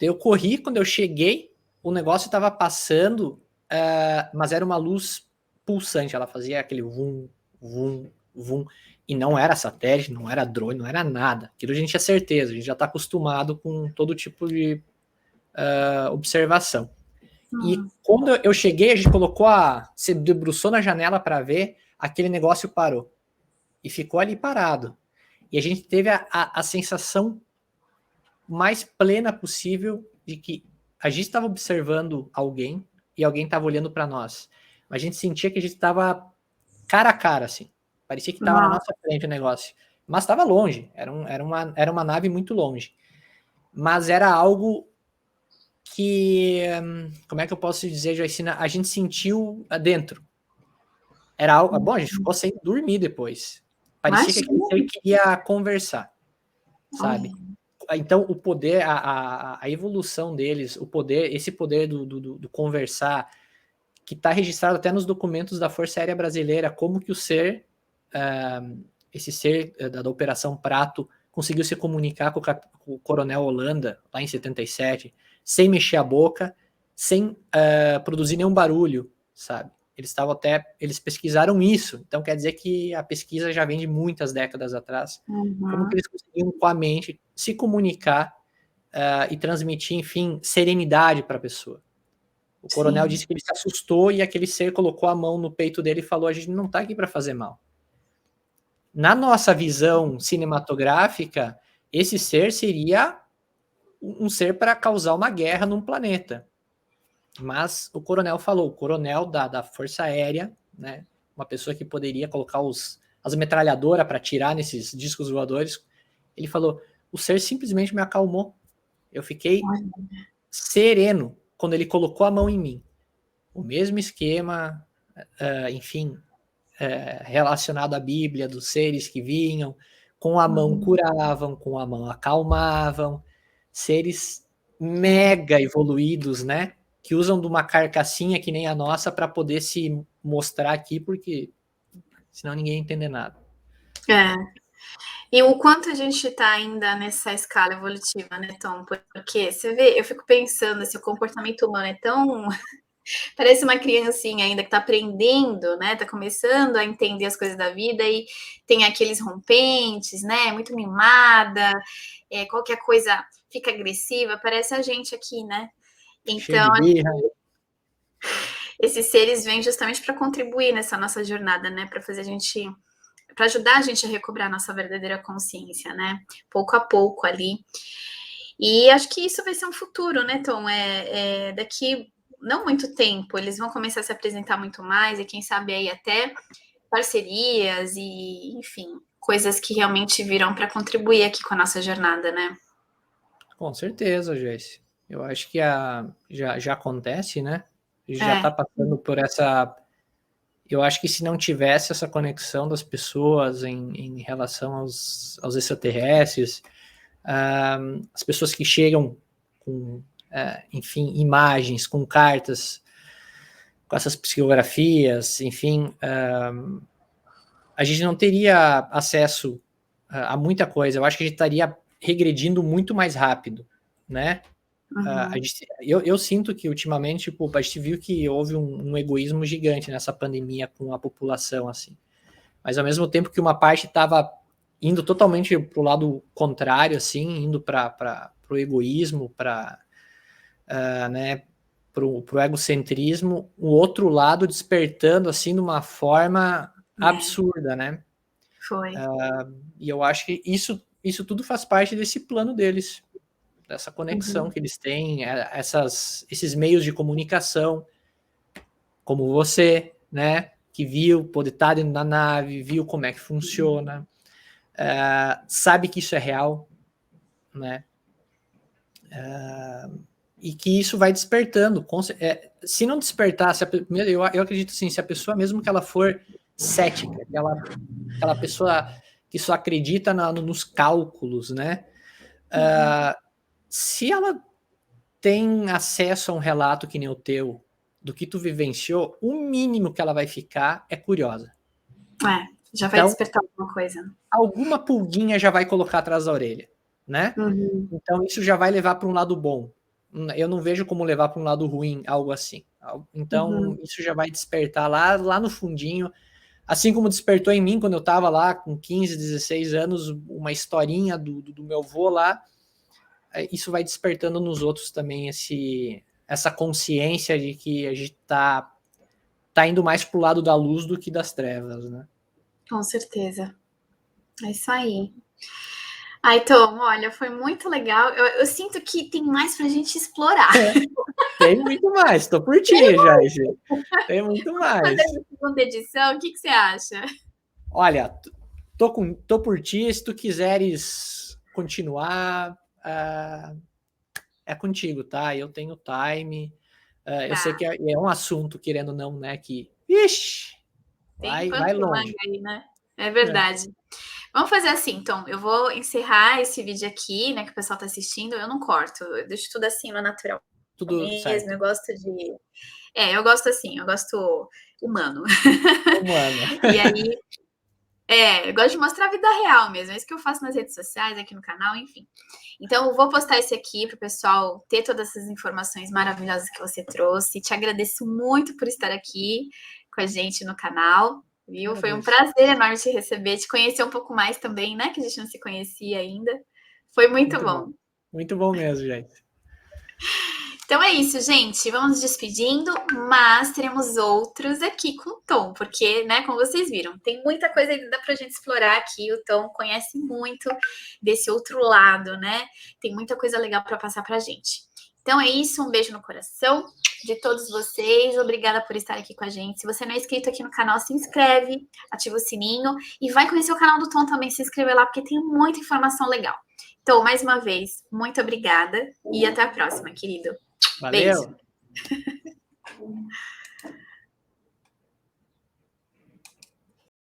Daí eu corri, quando eu cheguei, o negócio estava passando, mas era uma luz pulsante, ela fazia aquele vum, vum, vum, e não era satélite, não era drone, não era nada. Aquilo a gente tinha certeza, a gente já está acostumado com todo tipo de observação. E quando eu cheguei, a gente se debruçou na janela para ver, aquele negócio parou. E ficou ali parado. E a gente teve a sensação mais plena possível de que a gente estava observando alguém e alguém estava olhando para nós. Mas a gente sentia que a gente estava cara a cara, assim. Parecia que estava na nossa frente o negócio. Mas estava longe. Era uma nave muito longe. Mas era algo que... Como é que eu posso dizer, Joicina? A gente sentiu dentro. Era algo... Bom, a gente ficou sem dormir depois. Parecia que aquele ser queria conversar, sabe? Então, o poder, a evolução deles, esse poder do conversar, que está registrado até nos documentos da Força Aérea Brasileira, como que esse ser da Operação Prato conseguiu se comunicar com o Coronel Holanda, lá em 77, sem mexer a boca, sem produzir nenhum barulho, sabe? Eles pesquisaram isso, então quer dizer que a pesquisa já vem de muitas décadas atrás. Como que eles conseguiam com a mente se comunicar e transmitir, enfim, serenidade para a pessoa. O coronel disse que ele se assustou e aquele ser colocou a mão no peito dele e falou: a gente não está aqui para fazer mal. Na nossa visão cinematográfica, esse ser seria um ser para causar uma guerra num planeta. Mas o coronel da Força Aérea, né, uma pessoa que poderia colocar as metralhadoras para atirar nesses discos voadores, ele falou, o ser simplesmente me acalmou. Eu fiquei sereno quando ele colocou a mão em mim. O mesmo esquema, enfim, relacionado à Bíblia, dos seres que vinham, com a mão curavam, com a mão acalmavam, seres mega evoluídos, né? Que usam de uma carcassinha que nem a nossa para poder se mostrar aqui, porque senão ninguém ia entender nada. E o quanto a gente está ainda nessa escala evolutiva, né, Tom? Porque você vê, eu fico pensando, o comportamento humano é tão... Parece uma criancinha ainda que está aprendendo, né? Está começando a entender as coisas da vida e tem aqueles rompentes, né? Muito mimada, qualquer coisa fica agressiva, parece a gente aqui, né? Então, esses seres vêm justamente para contribuir nessa nossa jornada, né? Para fazer a gente, para ajudar a gente a recobrar a nossa verdadeira consciência, né? Pouco a pouco ali. E acho que isso vai ser um futuro, né, Tom? Daqui não muito tempo, eles vão começar a se apresentar muito mais, e quem sabe aí até parcerias e, enfim, coisas que realmente virão para contribuir aqui com a nossa jornada, né? Com certeza, Joyce. Eu acho que já acontece, né? Já está passando por essa... Eu acho que se não tivesse essa conexão das pessoas em relação aos extraterrestres, as pessoas que chegam com, enfim, imagens, com cartas, com essas psicografias, enfim, a gente não teria acesso a muita coisa. Eu acho que a gente estaria regredindo muito mais rápido, né? Eu sinto que ultimamente, tipo, a gente viu que houve um egoísmo gigante nessa pandemia com a população, assim. Mas ao mesmo tempo que uma parte estava indo totalmente para o lado contrário, assim, indo para o egoísmo, para né, pro egocentrismo, o outro lado despertando, assim, de uma forma absurda, né? Foi. E eu acho que isso tudo faz parte desse plano deles, dessa conexão que eles têm, esses meios de comunicação, como você, né, que viu, pode estar dentro da nave, viu como é que funciona, sabe que isso é real, né, e que isso vai despertando. Se não despertar, eu acredito assim, se a pessoa, mesmo que ela for cética, aquela pessoa que só acredita nos cálculos, né, se ela tem acesso a um relato que nem o teu, do que tu vivenciou, o mínimo que ela vai ficar é curiosa. Já vai despertar alguma coisa. Alguma pulguinha já vai colocar atrás da orelha, né? Uhum. Então isso já vai levar para um lado bom. Eu não vejo como levar para um lado ruim, algo assim. Então isso já vai despertar lá no fundinho, assim como despertou em mim quando eu estava lá com 15, 16 anos, uma historinha do meu avô lá. Isso vai despertando nos outros também essa consciência de que a gente tá indo mais pro lado da luz do que das trevas, né? Com certeza. É isso aí. Ai, Tom, olha, foi muito legal. Eu sinto que tem mais pra gente explorar. Tem muito mais, tô por ti, Joyce. Tem muito mais. Fazer a segunda edição, o que você acha? Olha, tô por ti, se tu quiseres continuar, é contigo, tá? Eu tenho time. Eu sei que é um assunto, querendo ou não, né? Que, ixi, Tem vai pano pra manga longe. aí, né? É verdade. Vamos fazer assim, então. Eu vou encerrar esse vídeo aqui, né? Que o pessoal tá assistindo. Eu não corto, eu deixo tudo assim no natural Tudo mesmo. certo. Eu gosto de. Eu gosto assim, eu gosto humano. Humano. E aí, eu gosto de mostrar a vida real mesmo. É isso que eu faço nas redes sociais, aqui no canal, enfim. Então, eu vou postar esse aqui para o pessoal ter todas essas informações maravilhosas que você trouxe. Te agradeço muito por estar aqui com a gente no canal, viu? Foi um prazer enorme te receber, te conhecer um pouco mais também, né? Que a gente não se conhecia ainda. Foi muito bom. Muito bom mesmo, gente. Então é isso, gente. Vamos nos despedindo, mas teremos outros aqui com o Tom, porque, né, como vocês viram, tem muita coisa ainda pra gente explorar aqui. O Tom conhece muito desse outro lado, né? Tem muita coisa legal para passar pra gente. Então é isso, um beijo no coração de todos vocês. Obrigada por estar aqui com a gente. Se você não é inscrito aqui no canal, se inscreve, ativa o sininho e vai conhecer o canal do Tom também, se inscrever lá, porque tem muita informação legal. Então, mais uma vez, muito obrigada e até a próxima, querido. Valeu! Beijo.